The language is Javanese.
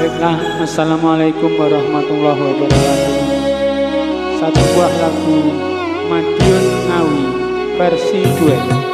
Baiklah, assalamualaikum warahmatullahi wabarakatuh. Satu buah lagu Madiun Ngawi versi duet.